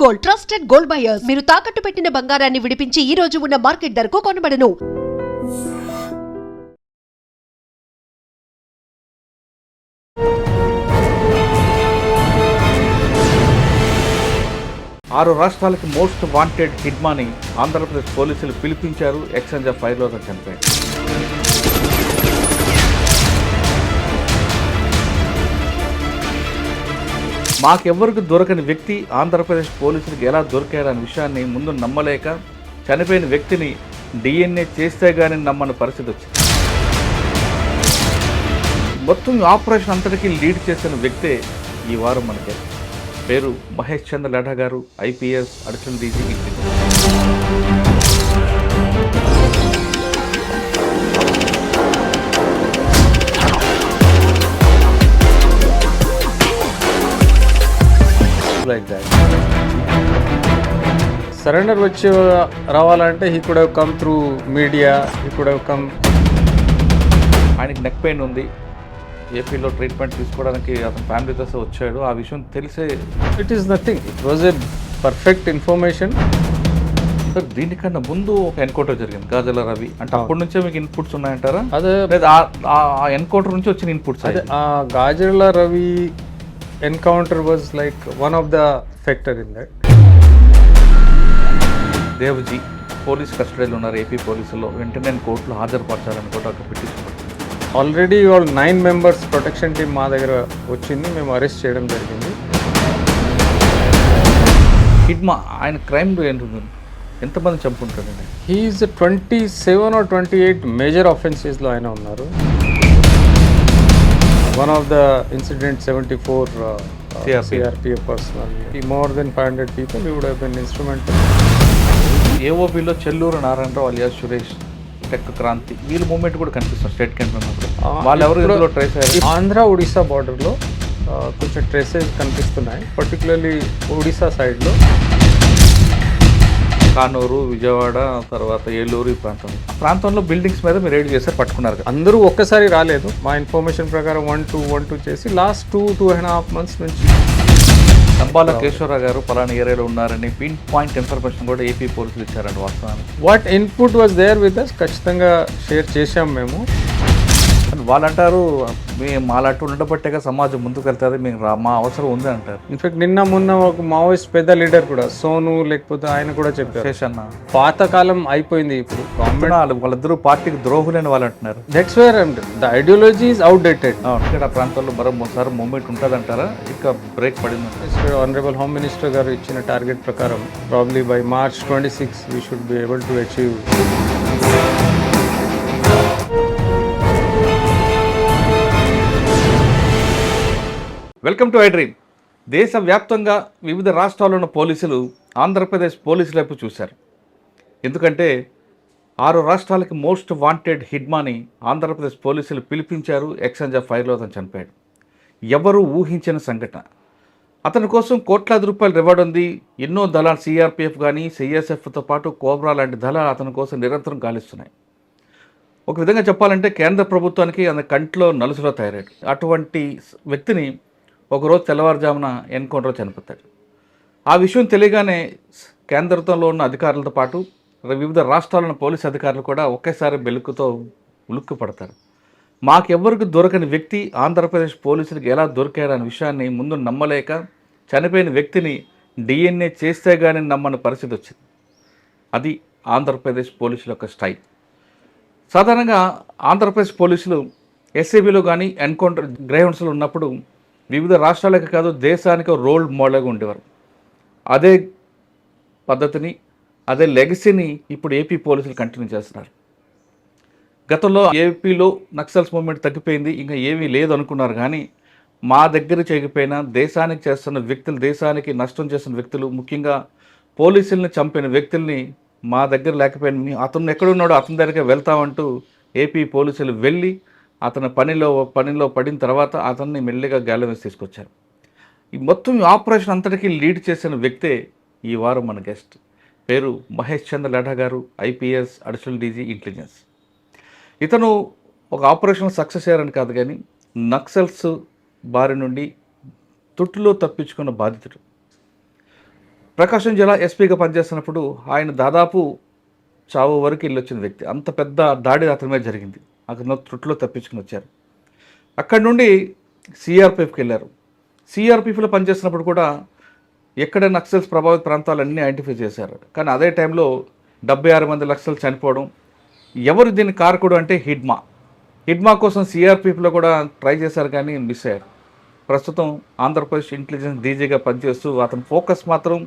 Gold, trusted gold buyers. మీరు తాకట్టు పెట్టిన బంగారాన్ని విడిపించి ఈ రోజు ఉన్న మార్కెట్ ధరకు కొనబడను. ఆరు రాష్ట్రాలకి మోస్ట్ వాంటెడ్ హిడ్మాని ఆంధ్రప్రదేశ్ పోలీసులు పిలిపించారు. ఎక్స్చేంజ్ ఆఫ్ ఫైర్లో చనిపోయాడు. మాకెవ్వరికి దొరకని వ్యక్తి ఆంధ్రప్రదేశ్ పోలీసులకు ఎలా దొరికారనే విషయాన్ని ముందు నమ్మలేక చనిపోయిన వ్యక్తిని DNA చేస్తే కానీ నమ్మని పరిస్థితి వచ్చింది. మొత్తం ఆపరేషన్ అంతటికీ లీడ్ చేసిన వ్యక్తే ఈ వారం మనకి పేరు మహేష్ చంద్ర లఢా గారు, IPS additional DG. like that. Surrender వచ్చి రావాలంటే he could have come through media, he could have come. ఆయనకి నెక్ పెయిన్ ఉంది, ఏపీలో ట్రీట్మెంట్ తీసుకోవడానికి అతని ఫ్యామిలీతో వచ్చాడు. ఆ విషయం తెలిసే It is nothing, it was a perfect information. Sir దీనికన్నా ముందు ఒక ఎన్కౌంటర్ జరిగింది గాజల రవి అంటే అప్పటి నుంచే మీకు ఇన్పుట్స్ ఉన్నాయంటారా? అదే లేదా ఆ ఎన్కౌంటర్ నుంచి వచ్చిన ఇన్పుట్స్? అదే ఆ Gajala Ravi encounter was like one of the factor in that. Devji police కస్టడీలో ఉన్నారు ఏపీ పోలీసులో, వెంటనే కోర్టులో హాజరుపరచాలని కూడా ఒక పిటిషన్. ఆల్రెడీ వాళ్ళు 9 members ప్రొటెక్షన్ టీమ్ మా దగ్గర వచ్చింది, మేము అరెస్ట్ చేయడం జరిగింది. హిడ్మా ఆయన క్రైమ్ ఎంతమంది చంపుకుంటారండి? హీఈస్ 27 or 28 మేజర్ ఆఫెన్సెస్లో ఆయన ఉన్నారు. One of the incident 74 CRPF personnel, more than 500 people, we would have been instrumental. ఏఓబీలో చెల్లూరు నారాయణరావు అలియాస్ సురేష్, టెక్ క్రాంతి, వీళ్ళ మూమెంట్ కూడా కనిపిస్తారు స్టేట్ క్యాంప్ ఉన్నప్పుడు. వాళ్ళు ఎవరు ఇందులో ట్రేస్ అయ్యారు? ఆంధ్ర ఒడిశా బార్డర్లో కొంచెం ట్రేసెస్ కనిపిస్తున్నాయి, పర్టికులర్లీ ఒడిశా సైడ్లో. కానూరు, విజయవాడ, తర్వాత ఏలూరు ఈ ప్రాంతంలో బిల్డింగ్స్ మీద మీరు రైడ్ చేశారు, పట్టుకున్నారు. అందరూ ఒక్కసారి రాలేదు. మా ఇన్ఫర్మేషన్ ప్రకారం 1-2 చేసి లాస్ట్ 2.5 months నుంచి నంబాల కేశవరావు గారు పలానా ఏరియాలో ఉన్నారని పిన్ పాయింట్ ఇన్ఫర్మేషన్ కూడా ఏపీ పోలీసులు ఇచ్చారండి. వాస్తవాన్ని what input was there with us ఖచ్చితంగా షేర్ చేశాం మేము. వాళ్ళు అంటారు మేము మాలాంటి ఉండబట్టేగా సమాజం ముందుకు వెళ్తుంది, మీకు మా అవసరం ఉంది అంటారు. ఇన్ఫాక్ట్ మొన్న ఒక మావోయిస్ట్ పెద్ద లీడర్ కూడా సోను లేకపోతే ఆయన కూడా చెప్పారు, శేషన్న పాతకాలం అయిపోయింది, ఇప్పుడు గవర్నమెంట్ వాళ్ళిద్దరూ పార్టీకి ద్రోహులని వాళ్ళు అంటున్నారు. That's wear the ideology is outdated. ఇక్కడ ఆ ప్రాంతాల్లో మరోసారి మూమెంట్ ఉంటుంది అంటారా? ఇక బ్రేక్ పడింది. ఆనరబుల్ హోమ్ మినిస్టర్ గారు ఇచ్చిన టార్గెట్ ప్రకారం probably by March 26 we should be able to achieve. Welcome to iDream. దేశవ్యాప్తంగా వివిధ రాష్ట్రాల్లో ఉన్న పోలీసులు ఆంధ్రప్రదేశ్ పోలీసుల వైపు చూశారు. ఎందుకంటే 6 రాష్ట్రాలకి మోస్ట్ వాంటెడ్ హిడ్మాని ఆంధ్రప్రదేశ్ పోలీసులు పిలిపించారు. ఎక్స్చేంజ్ ఆఫ్ ఫైర్లో అతను చనిపోయాడు. ఎవరు ఊహించిన సంఘటన. అతని కోసం కోట్లాది రూపాయలు రివార్డ్ ఉంది. ఎన్నో దళాలు CRPF కానీ CSFతో పాటు కోబ్రా లాంటి దళాలు అతని కోసం నిరంతరం గాలిస్తున్నాయి. ఒక విధంగా చెప్పాలంటే కేంద్ర ప్రభుత్వానికి అతని కంట్లో నలుసులో తయారాడు. అటువంటి వ్యక్తిని ఒకరోజు తెల్లవారుజామున ఎన్కౌంటర్లో చనిపోతాడు. ఆ విషయం తెలియగానే కేంద్రంలో ఉన్న అధికారులతో పాటు వివిధ రాష్ట్రాలను పోలీసు అధికారులు కూడా ఒకేసారి బెలుకుతో ఉలుక్కు పడతారు. మాకెవ్వరికి దొరకని వ్యక్తి ఆంధ్రప్రదేశ్ పోలీసులకు ఎలా దొరికారనే విషయాన్ని ముందు నమ్మలేక చనిపోయిన వ్యక్తిని DNA చేస్తే కానీ నమ్మని పరిస్థితి వచ్చింది. అది ఆంధ్రప్రదేశ్ పోలీసుల యొక్క స్టైల్. సాధారణంగా ఆంధ్రప్రదేశ్ పోలీసులు SABలో కానీ ఎన్కౌంటర్ గ్రౌండ్స్లో ఉన్నప్పుడు వివిధ రాష్ట్రాలకు కాదు దేశానికి రోల్ మోడల్గా ఉండేవారు. అదే పద్ధతిని, అదే లెగసీని ఇప్పుడు ఏపీ పోలీసులు కంటిన్యూ చేస్తున్నారు. గతంలో ఏపీలో నక్సల్స్ మూవ్మెంట్ తగ్గిపోయింది, ఇంకా ఏమీ లేదు అనుకున్నారు. కానీ మా దగ్గర చేయకపోయినా దేశానికి చేస్తున్న వ్యక్తులు, దేశానికి నష్టం చేస్తున్న వ్యక్తులు, ముఖ్యంగా పోలీసుల్ని చంపిన వ్యక్తుల్ని మా దగ్గర లేకపోయినా అతను ఎక్కడున్నాడో అతని దగ్గరికి వెళ్తామంటూ ఏపీ పోలీసులు వెళ్ళి అతని పనిలో పడిన తర్వాత అతన్ని మెల్లిగా గాలి వేసి తీసుకొచ్చారు. ఈ మొత్తం ఆపరేషన్ అంతటికీ లీడ్ చేసిన వ్యక్తే ఈ వారం మన గెస్ట్. పేరు మహేష్ చంద్ర లఢా గారు, IPS అడిషనల్ DG ఇంటెలిజెన్స్. ఇతను ఒక ఆపరేషన్ సక్సెస్ అయ్యారని కాదు కానీ నక్సల్స్ బారి నుండి తుట్టులో తప్పించుకున్న బాధితుడు. ప్రకాశం జిల్లా ఎస్పీగా పనిచేస్తున్నప్పుడు ఆయన దాదాపు చావు వరకు వెళ్ళొచ్చిన వ్యక్తి. అంత పెద్ద దాడి అతని మీద జరిగింది. అతను త్రుట్లో తప్పించుకుని వచ్చారు. అక్కడి నుండి సిఆర్పిఎఫ్కి వెళ్ళారు. సిఆర్పిఎఫ్లో పనిచేస్తున్నప్పుడు కూడా ఎక్కడ నక్సల్స్ ప్రభావిత ప్రాంతాలన్నీ ఐడెంటిఫై చేశారు. కానీ అదే టైంలో 76 మంది నక్సల్స్ చనిపోవడం. ఎవరు దీన్ని కారకుడు అంటే హిడ్మా కోసం సిఆర్పిఎఫ్లో కూడా ట్రై చేశారు కానీ మిస్ అయ్యారు. ప్రస్తుతం ఆంధ్రప్రదేశ్ ఇంటెలిజెన్స్ డీజీగా పనిచేస్తూ అతని ఫోకస్ మాత్రం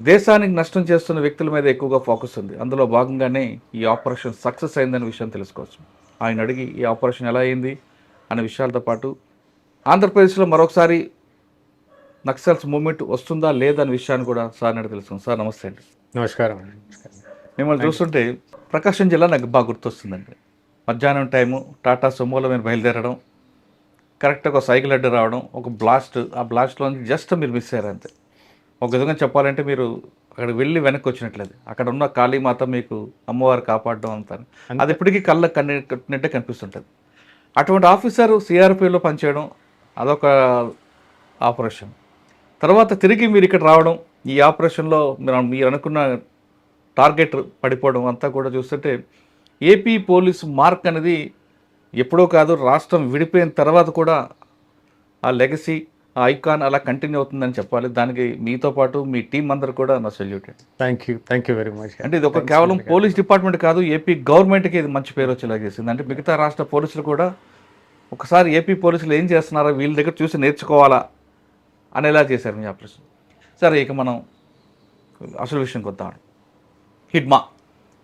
దేశానికి నష్టం చేస్తున్న వ్యక్తుల మీద ఎక్కువగా ఫోకస్ ఉంది. అందులో భాగంగానే ఈ ఆపరేషన్ సక్సెస్ అయిందనే విషయం తెలుసుకోవచ్చు. ఆయన అడిగి ఈ ఆపరేషన్ ఎలా అయింది అనే విషయాలతో పాటు ఆంధ్రప్రదేశ్లో మరొకసారి నక్సల్స్ మూవ్మెంట్ వస్తుందా లేదా అనే విషయాన్ని కూడా సార్ అడిగి తెలుసుకుందాం. సార్ నమస్తే అండి. నమస్కారం. మిమ్మల్ని చూస్తుంటే ప్రకాశం జిల్లా నాకు బాగా గుర్తొస్తుందండి. మధ్యాహ్నం టైము టాటా సుమోలో మీరు బయలుదేరడం, కరెక్ట్గా ఒక సైకిల్ అడ్డు రావడం, ఒక బ్లాస్ట్, ఆ బ్లాస్ట్లో జస్ట్ మీరు మిస్ అయ్యారు అంతే. ఒక విధంగా చెప్పాలంటే మీరు అక్కడికి వెళ్ళి వెనక్కి వచ్చినట్లేదు. అక్కడ ఉన్న కాళీమాత మీకు అమ్మవారు కాపాడడం అంతా అది ఇప్పటికీ కళ్ళకు కట్టినట్టే కనిపిస్తుంటుంది. అటువంటి ఆఫీసర్ సిఆర్పిలో పనిచేయడం అదొక ఆపరేషన్. తర్వాత తిరిగి మీరు ఇక్కడ రావడం, ఈ ఆపరేషన్లో మీరు అనుకున్న టార్గెట్ పడిపోవడం అంతా కూడా చూస్తుంటే ఏపీ పోలీసు మార్క్ అనేది ఎప్పుడో కాదు, రాష్ట్రం విడిపోయిన తర్వాత కూడా ఆ లెగసీ, ఆ ఐకాన్ అలా కంటిన్యూ అవుతుందని చెప్పాలి. దానికి మీతో పాటు మీ టీం అందరు కూడా నా saluted. Thank you very much. అంటే ఇది ఒక కేవలం పోలీస్ డిపార్ట్మెంట్ కాదు, ఏపీ గవర్నమెంట్కి ఇది మంచి పేరు వచ్చేలా చేసింది. అంటే మిగతా రాష్ట్ర పోలీసులు కూడా ఒకసారి ఏపీ పోలీసులు ఏం చేస్తున్నారో వీళ్ళ దగ్గర చూసి నేర్చుకోవాలా అనేలా చేశారు మీ ఆపరేషన్. సరే, ఇక మనం అసలు విషయంకి వద్దాం. హిడ్మా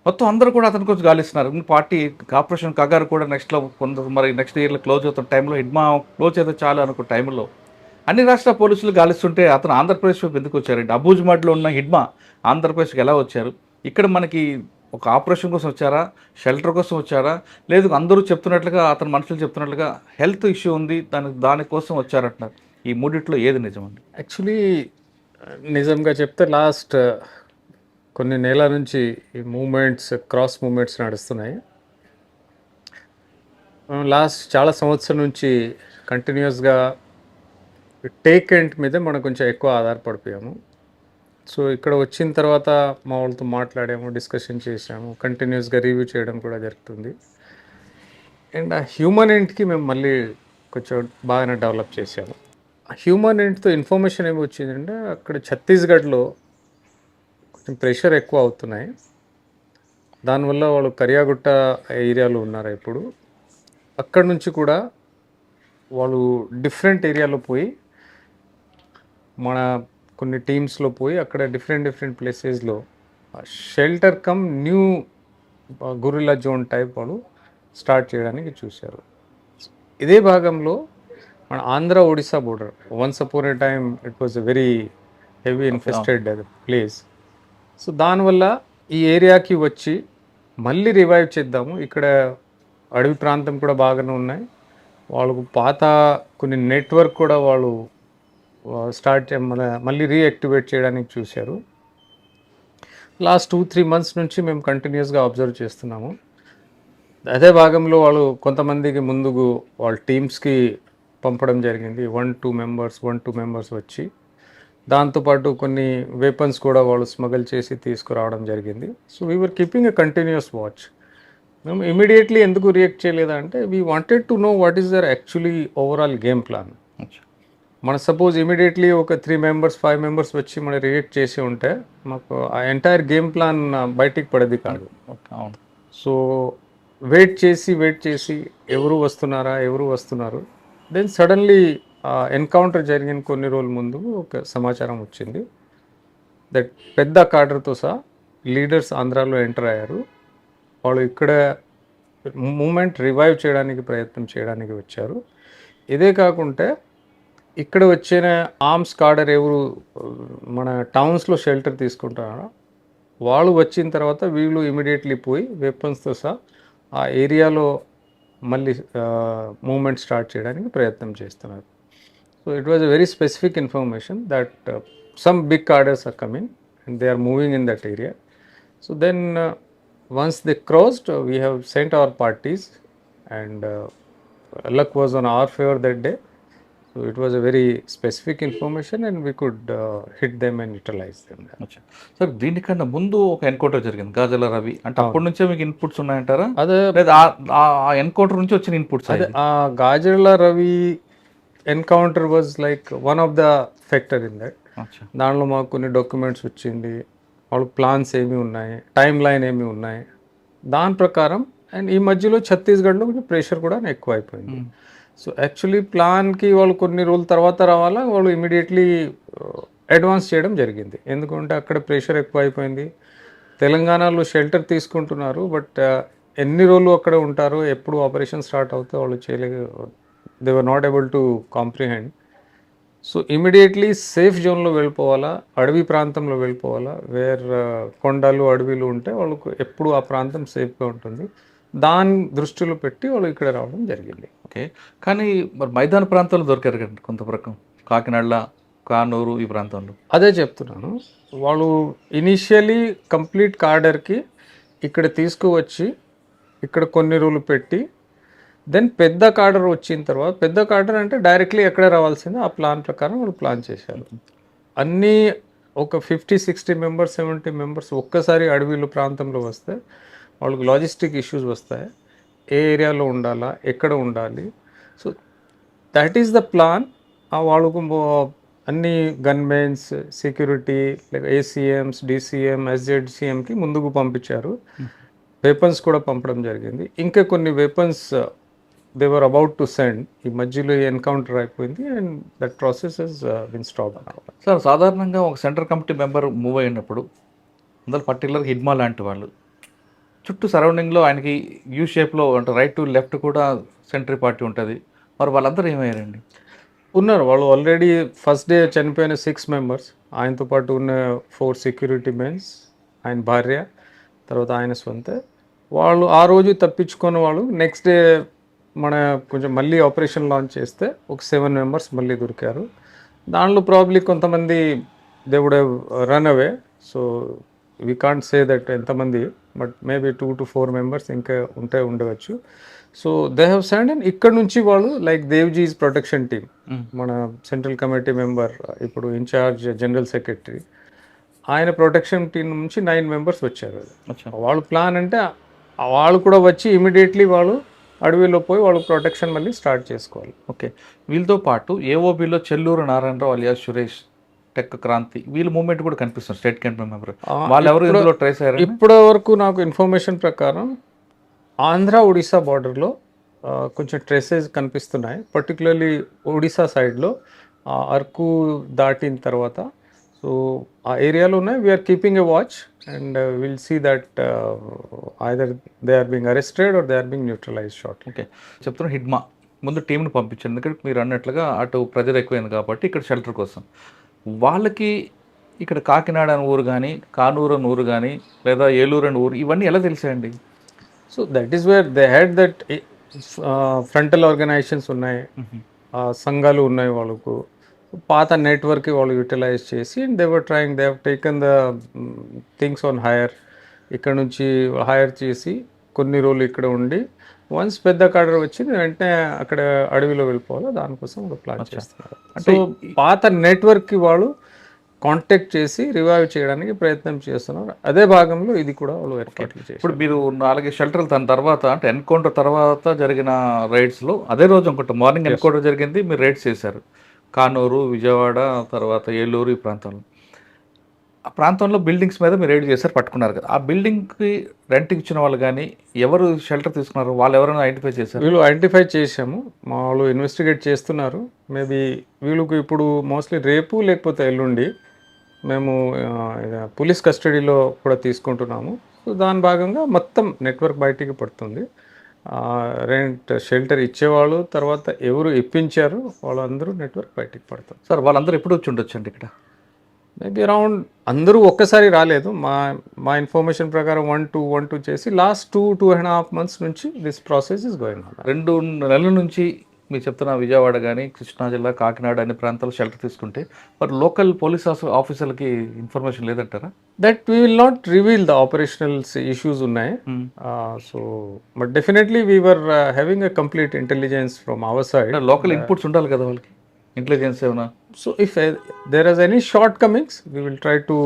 మొత్తం అందరూ కూడా అతని కోసం గాలిస్తున్నారు. పార్టీ ఆపరేషన్ కగారు కూడా నెక్స్ట్లో మరి నెక్స్ట్ ఇయర్లో క్లోజ్ అవుతున్న టైంలో హిడ్మా క్లోజ్ అయితే చాలు అనుకున్న టైంలో అన్ని రాష్ట్ర పోలీసులు గాలిస్తుంటే అతను ఆంధ్రప్రదేశ్ ఎందుకు వచ్చారండి? అబూజ్మడ్లో ఉన్న హిడ్మా ఆంధ్రప్రదేశ్కి ఎలా వచ్చారు? ఇక్కడ మనకి ఒక ఆపరేషన్ కోసం వచ్చారా, షెల్టర్ కోసం వచ్చారా, లేదు అందరూ చెప్తున్నట్లుగా అతని మనుషులు చెప్తున్నట్లుగా హెల్త్ ఇష్యూ ఉంది దానికోసం వచ్చారంటున్నారు. ఈ మూడిట్లో ఏది నిజమండి? యాక్చువల్లీ నిజంగా చెప్తే లాస్ట్ కొన్ని నెలల నుంచి ఈ మూమెంట్స్, క్రాస్ మూమెంట్స్ నడుస్తున్నాయి. లాస్ట్ చాలా సంవత్సరం నుంచి కంటిన్యూస్గా టేక్ ఎండ్ మీద మనం కొంచెం ఎక్కువ ఆధారపడిపోయాము. సో ఇక్కడ వచ్చిన తర్వాత మా వాళ్ళతో మాట్లాడాము, డిస్కషన్ చేసాము, కంటిన్యూస్గా రివ్యూ చేయడం కూడా జరుగుతుంది. అండ్ ఆ హ్యూమన్ ఎండ్కి మేము మళ్ళీ కొంచెం బాగానే డెవలప్ చేసాము. ఆ హ్యూమన్ ఎండ్తో ఇన్ఫర్మేషన్ ఏమి వచ్చిందంటే అక్కడ ఛత్తీస్గఢ్లో కొంచెం ప్రెషర్ ఎక్కువ అవుతున్నాయి. దానివల్ల వాళ్ళు కరియాగుట్ట ఏరియాలో ఉన్నారు ఇప్పుడు. అక్కడి నుంచి కూడా వాళ్ళు డిఫరెంట్ ఏరియాలో పోయి మన కొన్ని టీమ్స్లో పోయి అక్కడ డిఫరెంట్ ప్లేసెస్లో shelter come new gorilla zone type వాళ్ళు స్టార్ట్ చేయడానికి చూశారు. ఇదే భాగంలో మన Andhra Odisha border, once upon A time it was a very heavy infested place. So దానివల్ల ఈ ఏరియాకి వచ్చి మళ్ళీ రివైవ్ చేద్దాము. ఇక్కడ అడవి ప్రాంతం కూడా బాగానే ఉన్నాయి. వాళ్ళకు పాత కొన్ని నెట్వర్క్ కూడా వాళ్ళు స్టార్ట్ మళ్ళీ రీయాక్టివేట్ చేయడానికి చూశారు. లాస్ట్ 2-3 months నుంచి మేము కంటిన్యూస్గా అబ్జర్వ్ చేస్తున్నాము. అదే భాగంలో వాళ్ళు కొంతమందికి ముందుకు వాళ్ళ టీమ్స్కి పంపడం జరిగింది. 1-2 మెంబర్స్ వచ్చి దాంతోపాటు కొన్ని వెపన్స్ కూడా వాళ్ళు స్మగల్ చేసి తీసుకురావడం జరిగింది. So we were keeping a continuous watch. మేము ఇమీడియట్లీ ఎందుకు రియాక్ట్ చేయలేదంటే we wanted to know what is there actually overall game plan. మన సపోజ్ ఇమీడియట్లీ ఒక 3 members 5 members వచ్చి మనం రియాక్ట్ చేసి ఉంటే మాకు ఆ ఎంటైర్ గేమ్ ప్లాన్ బయటికి పడేది కాదు. సో వెయిట్ చేసి ఎవరు వస్తున్నారు. దెన్ సడన్లీ ఎన్కౌంటర్ జరిగిన కొన్ని రోజుల ముందు ఒక సమాచారం వచ్చింది దట్ పెద్ద కాడర్తో సహా లీడర్స్ ఆంధ్రాలో ఎంటర్ అయ్యారు. వాళ్ళు ఇక్కడ మూమెంట్ రివైవ్ చేయడానికి ప్రయత్నం చేయడానికి వచ్చారు. ఇదే కాకుంటే ఇక్కడ వచ్చిన ఆర్మ్స్ కార్డర్ ఎవరు మన టౌన్స్లో షెల్టర్ తీసుకుంటారో వాళ్ళు వచ్చిన తర్వాత వీళ్ళు ఇమీడియట్లీ పోయి వెపన్స్తో సహా ఆ ఏరియాలో మళ్ళీ మూమెంట్ స్టార్ట్ చేయడానికి ప్రయత్నం చేస్తున్నారు. So it was a very specific information that some big cadres are coming and they are moving in that area. So then once they crossed, we have sent our parties and luck was on our favor that day. So it was a very specific information and we could hit them and neutralize them. అచ్చా. Sir దీనికన్నా ముందు ఒక encounter జరిగింది గాజల రవి అంటే అప్పటి నుంచే మీకు inputs ఉన్నాయంటారా అదే లేదా ఆ ఎన్కౌంటర్ నుంచి వచ్చిన ఇన్పుట్స్ అదే ఆ Gajarla Ravi encounter was like one of the factor in that. అచ్చా. దానిలో మాకు కొన్ని డాక్యుమెంట్స్ వచ్చింది, వాళ్ళకి ప్లాన్స్ ఏమి ఉన్నాయి, టైం లైన్ ఏమి ఉన్నాయి, దాని ప్రకారం. అండ్ ఈ మధ్యలో ఛత్తీస్గఢ్లో కొంచెం ప్రెషర్ కూడా ఎక్కువ అయిపోయింది. సో యాక్చువల్లీ ప్లాన్కి వాళ్ళు కొన్ని రోజుల తర్వాత రావాలా, వాళ్ళు ఇమీడియట్లీ అడ్వాన్స్ చేయడం జరిగింది. ఎందుకంటే అక్కడ ప్రెషర్ ఎక్కువ అయిపోయింది. తెలంగాణలో షెల్టర్ తీసుకుంటున్నారు, బట్ ఎన్ని రోజులు అక్కడ ఉంటారు, ఎప్పుడు ఆపరేషన్ స్టార్ట్ అవుతే వాళ్ళు they were not able to comprehend. So immediately safe జోన్లో వెళ్ళిపోవాలా, అడవి ప్రాంతంలో వెళ్ళిపోవాలా, కొండలు అడవిలు ఉంటే వాళ్ళకు ఎప్పుడు ఆ ప్రాంతం సేఫ్గా ఉంటుంది. దాని దృష్టిలో పెట్టి వాళ్ళు ఇక్కడ రావడం జరిగింది. ఓకే. కానీ మరి మైదాన ప్రాంతాల్లో దొరికారు కదా కొంతవరకు, కాకినాడ, కానూరు ఈ ప్రాంతంలో. అదే చెప్తున్నాను, వాళ్ళు ఇనిషియలీ కంప్లీట్ కార్డర్కి ఇక్కడ తీసుకువచ్చి ఇక్కడ కొన్ని రోజులు పెట్టి దెన్ పెద్ద కార్డర్ వచ్చిన తర్వాత, పెద్ద కార్డర్ అంటే డైరెక్ట్లీ ఎక్కడ రావాల్సిందో ఆ ప్లాన్ ప్రకారం వాళ్ళు ప్లాన్ చేశారు. అన్నీ ఒక 50-60 మెంబర్స్ 70 మెంబర్స్ ఒక్కసారి అడవిలో ప్రాంతంలో వస్తే వాళ్ళకి లాజిస్టిక్ ఇష్యూస్ వస్తాయి. ఏ ఏరియాలో ఉండాలా, ఎక్కడ ఉండాలి. So that is the plan. వాళ్ళకు అన్ని గన్మెన్స్, సెక్యూరిటీ, లైక్ ఏసీఎంస్, డిసిఎం, ఎస్జెడ్సిఎంకి ముందుకు పంపించారు. వెపన్స్ కూడా పంపడం జరిగింది. ఇంకా కొన్ని weapons they were about to send. ఈ మధ్యలో ఎన్కౌంటర్ అయిపోయింది and that process has been stop. Sir సాధారణంగా ఒక సెంట్రల్ కమిటీ మెంబర్ మూవ్ అయినప్పుడు అందులో పర్టికులర్ హిడ్మా లాంటి వాళ్ళు చుట్టూ సరౌండింగ్లో ఆయనకి యూ షేప్లో అంటే రైట్ టు లెఫ్ట్ కూడా సెంట్రీ పార్టీ ఉంటుంది. మరి వాళ్ళందరూ ఏమయ్యారండి? ఉన్నారు. వాళ్ళు ఆల్రెడీ ఫస్ట్ డే చనిపోయిన 6 మెంబర్స్, ఆయనతో పాటు ఉన్న 4 సెక్యూరిటీ మెన్స్, ఆయన భార్య, తర్వాత ఆయన సొంత వాళ్ళు ఆ రోజు తప్పించుకొని వాళ్ళు నెక్స్ట్ డే కొంచెం మళ్ళీ ఆపరేషన్ లాంచ్ చేస్తే ఒక 7 మెంబర్స్ మళ్ళీ దొరికారు. దానిలో ప్రాబ్లీ కొంతమంది they would have run away. So we can't say that ఎంతమంది, బట్ మేబీ 2 to 4 మెంబర్స్ ఇంకా ఉండవచ్చు. So they have send. And ఇక్కడ నుంచి వాళ్ళు లైక్ దేవ్జీస్ ప్రొటెక్షన్ టీమ్, మన సెంట్రల్ కమిటీ మెంబర్, ఇప్పుడు ఇన్ఛార్జ్ జనరల్ సెక్రటరీ, ఆయన ప్రొటెక్షన్ టీం నుంచి 9 మెంబర్స్ వచ్చారు. వాళ్ళు ప్లాన్ అంటే వాళ్ళు కూడా వచ్చి ఇమీడియట్లీ వాళ్ళు అడవిలో పోయి వాళ్ళు ప్రొటెక్షన్ మళ్ళీ స్టార్ట్ చేసుకోవాలి. ఓకే. వీళ్ళతో పాటు ఏఓబిలో చెల్లూరు నారాయణరావు అలియాస్ సురేష్, టెక్ క్రాంతి, వీళ్ళ మూవ్మెంట్ కూడా కనిపిస్తుంది స్టేట్ కమిటీ మెంబర్. వాళ్ళు ఎవరు ఇందులో ట్రేస్ అయ్యారు? ఇప్పటి వరకు నాకు ఇన్ఫర్మేషన్ ప్రకారం ఆంధ్ర ఒడిశా బార్డర్లో కొంచెం ట్రేసెస్ కనిపిస్తున్నాయి. పర్టికులర్లీ ఒడిశా సైడ్లో అరకు దాటిన తర్వాత. సో ఆ ఏరియాలో ఉన్నాయి. We are keeping a watch and will see that either they are being arrested or they are being neutralise short. Okay. చెప్తున్నా హిడ్మా ముందు టీంను పంపించారు, ఎందుకంటే మీరు అన్నట్లుగా అటు ప్రెజర్ ఎక్కువైంది కాబట్టి ఇక్కడ షెల్టర్ కోసం. వాళ్ళకి ఇక్కడ కాకినాడ అని ఊరు కానీ, కానూరు అని ఊరు కానీ, లేదా ఏలూరు అని ఊరు, ఇవన్నీ ఎలా తెలిసాయండి? So that is where they had that frontal organisations ఉన్నాయి, సంఘాలు ఉన్నాయి. వాళ్ళకు పాత నెట్వర్క్ వాళ్ళు యూటిలైజ్ చేసి they were trying, they have taken the things on higher. ఇక్కడ నుంచి హైర్ చేసి కొన్ని రోజులు ఇక్కడ ఉండి వన్స్ పెద్ద కార్డర్ వచ్చింది వెంటనే అక్కడ అడవిలో వెళ్ళిపోవాలో దానికోసం ఒక ప్లాన్ చేస్తున్నారు. సో పాత నెట్వర్క్కి వాళ్ళు కాంటాక్ట్ చేసి రివైవ్ చేయడానికి ప్రయత్నం చేస్తున్నారు. అదే భాగంలో ఇది కూడా వాళ్ళు ఏర్పాట్లు చేసి. ఇప్పుడు మీరు 4 షెల్టర్లు దాని తర్వాత అంటే ఎన్కౌంటర్ తర్వాత జరిగిన రైడ్స్లో అదే రోజు అనుకుంటా మార్నింగ్ ఎన్కౌంటర్ జరిగింది, మీరు రైడ్స్ చేశారు కానూరు, విజయవాడ, తర్వాత ఏలూరు ఈ ప్రాంతంలో. ఆ ప్రాంతంలో బిల్డింగ్స్ మీద మీరు రైడ్ చేశారు, పట్టుకున్నారు కదా. ఆ బిల్డింగ్కి రెంట్కి ఇచ్చిన వాళ్ళు కానీ ఎవరు షెల్టర్ తీసుకున్నారు వాళ్ళు ఎవరైనా ఐడెంటిఫై చేశారు? వీళ్ళు ఐడెంటిఫై చేసాము, మా వాళ్ళు ఇన్వెస్టిగేట్ చేస్తున్నారు. మేబీ వీళ్ళకు ఇప్పుడు మోస్ట్లీ రేపు లేకపోతే ఎల్లుండి మేము పోలీస్ కస్టడీలో కూడా తీసుకుంటున్నాము. సో దాని భాగంగా మొత్తం నెట్వర్క్ బయటికి పడుతుంది. రెంట్ షెల్టర్ ఇచ్చేవాళ్ళు, తర్వాత ఎవరు ఇప్పించారు వాళ్ళందరూ నెట్వర్క్ బయటికి పడతారు. సార్ వాళ్ళందరూ ఎప్పుడు వచ్చి ఉండొచ్చు అండి ఇక్కడ? మేబీ అరౌండ్ అందరూ ఒక్కసారి రాలేదు. మా ఇన్ఫర్మేషన్ ప్రకారం 1-2 చేసి లాస్ట్ 2.5 months నుంచి this process is going on. 2 నెలల నుంచి మీరు చెప్తున్న విజయవాడ కానీ, కృష్ణా జిల్లా, కాకినాడ అనే ప్రాంతాలు షెల్టర్ తీసుకుంటే మరి లోకల్ పోలీస్ ఆఫీసర్లకి ఇన్ఫర్మేషన్ లేదంటారా? That we will not reveal the operationals issues ఉన్నాయి. So but definitely we were having a complete intelligence from our side. Local inputs ఉండాలి కదా వాళ్ళకి. ఇంటెలిజెన్స్ ఏమైనా? So if there is any shortcomings, we will try to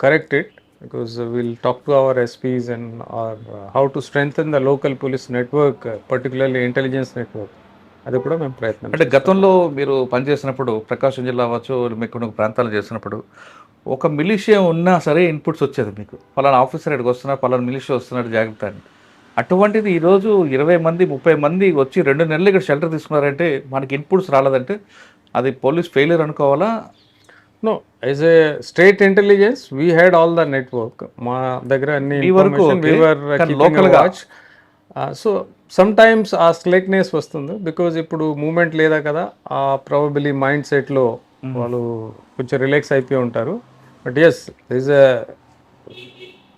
correct it because we'll talk to our SPs and our how to strengthen the local police network, particularly intelligence network. అది కూడా మేము ప్రయత్నం అంటే గతంలో మీరు పనిచేసినప్పుడు ప్రకాశం జిల్లా అవ్వచ్చు, మీకు కొన్ని ప్రాంతాలు చేసినప్పుడు ఒక మిలిషియా ఉన్నా సరే ఇన్పుట్స్ వచ్చేది మీకు, పలానా ఆఫీసర్ ఇక్కడికి వస్తున్నారు, పలానా మిలిషియా వస్తున్నాడు జాగ్రత్త అని. అటువంటిది ఈరోజు 20 మంది 30 మంది వచ్చి 2 నెలలు ఇక్కడ షెల్టర్ తీసుకున్నారంటే మనకి ఇన్పుట్స్ రాలేదంటే అది పోలీస్ ఫెయిలియర్ అనుకోవాలా? No, as a state intelligence we had all the network మా దగ్గర అన్ని ఈ వరకు ఇన్ఫర్మేషన్ okay. వీ వర్ కానీ కీపింగ్ local గా- వాచ్. సో సమ్ టైమ్స్ ఆ స్లెక్నెస్ వస్తుంది బికాజ్ ఇప్పుడు మూమెంట్ లేదా కదా, ఆ ప్రాబబిలీ మైండ్ సెట్లో వాళ్ళు కొంచెం రిలాక్స్ అయిపోయి ఉంటారు. But as